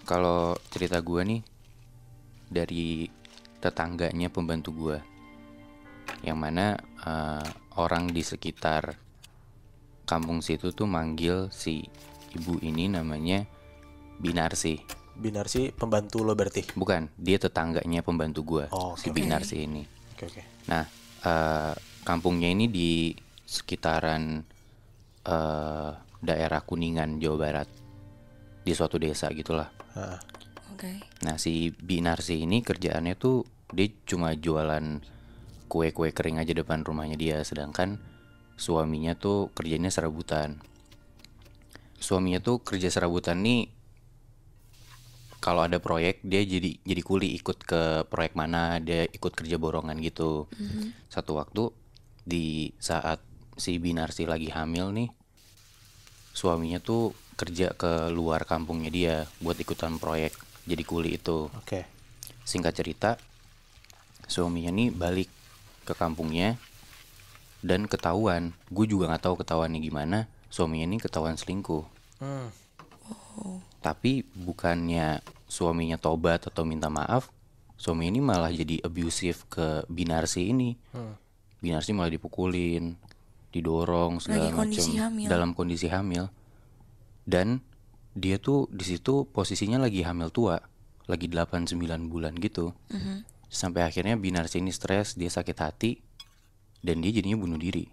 Kalau cerita gue nih dari tetangganya pembantu gue, yang mana orang di sekitar kampung situ tuh manggil si ibu ini namanya Binarsi. Binarsi pembantu lo berarti? Bukan, dia tetangganya pembantu gue, Oh, si oke. Binarsi ini. Oke. Nah, kampungnya ini di sekitaran daerah Kuningan, Jawa Barat, di suatu desa gitulah. Oke. Nah, si Binarsi ini kerjaannya tuh dia cuma jualan kue-kue kering aja depan rumahnya dia, sedangkan suaminya tuh kerjanya serabutan. Suaminya tuh kerja serabutan nih, kalau ada proyek dia jadi kuli, ikut ke proyek mana, dia ikut kerja borongan gitu. Satu waktu di saat si Binarsi lagi hamil nih, suaminya tuh kerja ke luar kampungnya dia buat ikutan proyek jadi kuli itu. Oke. Singkat cerita, suaminya nih balik ke kampungnya dan ketahuan. Gue juga nggak tahu ketahuannya gimana. Suaminya ini ketahuan selingkuh. Tapi bukannya suaminya tobat atau minta maaf, suami ini malah jadi abusive ke Binarsi ini. Binarsi malah dipukulin, didorong segala Lagi macam kondisi hamil. dalam kondisi hamil. Dan dia tuh di situ posisinya lagi hamil tua, lagi 8-9 bulan gitu. Sampai akhirnya Binarsi ini stres, dia sakit hati, dan dia jadinya bunuh diri.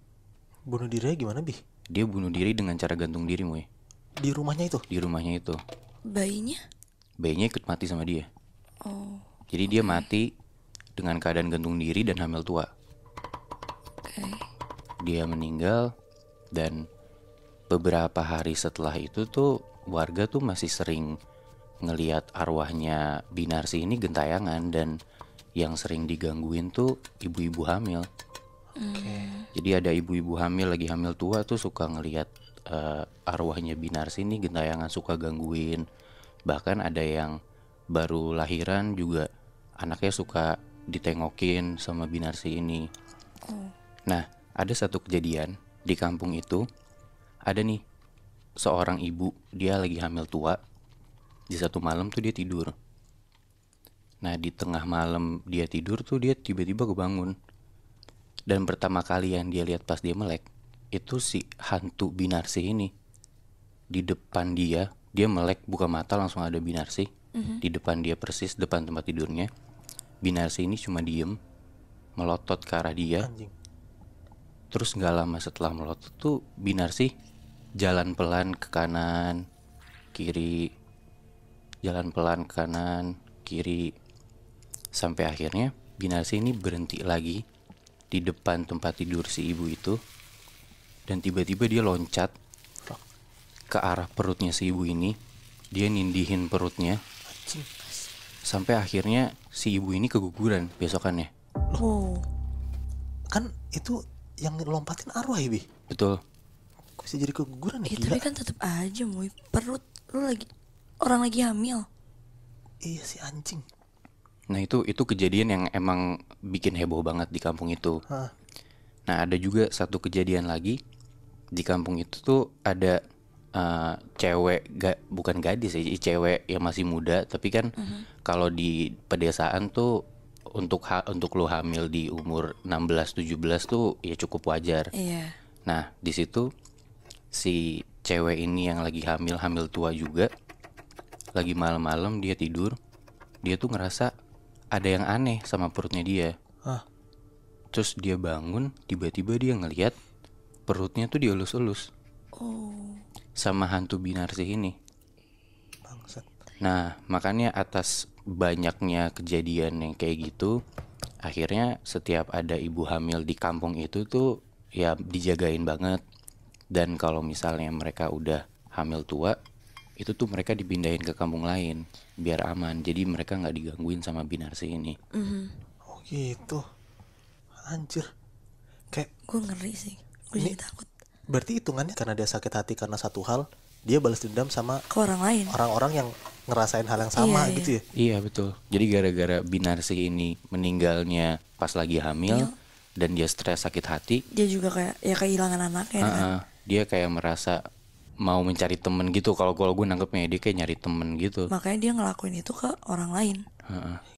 Bunuh dirinya gimana, Bi? Dia bunuh diri dengan cara gantung diri, Moy. Di rumahnya itu? Di rumahnya itu. Bayinya? Bayinya ikut mati sama dia. Oh. Jadi dia mati dengan keadaan gantung diri dan hamil tua. Oke. Dia meninggal, dan beberapa hari setelah itu tuh warga tuh masih sering ngelihat arwahnya Binarsi ini gentayangan, dan yang sering digangguin tuh ibu-ibu hamil. Jadi ada ibu-ibu hamil lagi hamil tua tuh suka ngelihat arwahnya Binarsi ini gentayangan, suka gangguin. Bahkan ada yang baru lahiran juga anaknya suka ditengokin sama Binarsi ini. Nah, ada satu kejadian di kampung itu. Ada nih seorang ibu, dia lagi hamil tua. Di satu malam tuh dia tidur. Nah, di tengah malam dia tidur tuh dia tiba-tiba kebangun. Dan pertama kali yang dia lihat pas dia melek, itu si hantu Binarsi ini. Di depan dia melek, buka mata langsung ada Binarsi. Di depan dia persis, depan tempat tidurnya. Binarsi ini cuma diem, melotot ke arah dia. Anjing. Terus gak lama setelah melotot tuh Binarsi jalan pelan ke kanan, kiri. Jalan pelan ke kanan, kiri. Sampai akhirnya Binarsi ini berhenti lagi di depan tempat tidur si ibu itu. Dan tiba-tiba dia loncat ke arah perutnya si ibu ini. Dia nindihin perutnya. Sampai akhirnya si ibu ini keguguran besokannya. Oh. Kan itu yang lompatin arwah ya, Bi? Betul. Kok bisa jadi keguguran ya? Tapi kan tetap aja Moy, perut lu lagi, orang lagi hamil. Iya sih, anjing. Nah itu kejadian yang emang bikin heboh banget di kampung itu. Nah ada juga satu kejadian lagi di kampung itu tuh. Ada cewek, bukan gadis ya, cewek yang masih muda. Tapi kan kalau di pedesaan tuh untuk lo hamil di umur 16-17 tuh ya cukup wajar. Iya. Nah di situ si cewek ini yang lagi hamil tua juga, lagi malam-malam dia tidur, dia tuh ngerasa ada yang aneh sama perutnya dia. Terus dia bangun, tiba-tiba dia ngelihat perutnya tuh dielus-elus sama hantu Binarsi ini. Bangsat. Nah makanya atas banyaknya kejadian yang kayak gitu, akhirnya setiap ada ibu hamil di kampung itu tuh ya dijagain banget. Dan kalau misalnya mereka udah hamil tua, itu tuh mereka dipindahin ke kampung lain biar aman. Jadi mereka gak digangguin sama Binarsi ini. Oh gitu. Anjir. Kayak Gue ngeri sih, gue jadi takut berarti hitungannya karena dia sakit hati karena satu hal, dia balas dendam sama ke orang lain. orang-orang yang ngerasain hal yang sama Iya, gitu ya. Iya betul. Jadi gara-gara Binarsi ini meninggalnya pas lagi hamil, dan dia stres sakit hati, Dia juga kayak ya kehilangan anaknya kan. dia kayak merasa mau mencari temen gitu. Kalau gue nangkepnya dia kayak nyari temen gitu. Makanya dia ngelakuin itu ke orang lain. Heeh.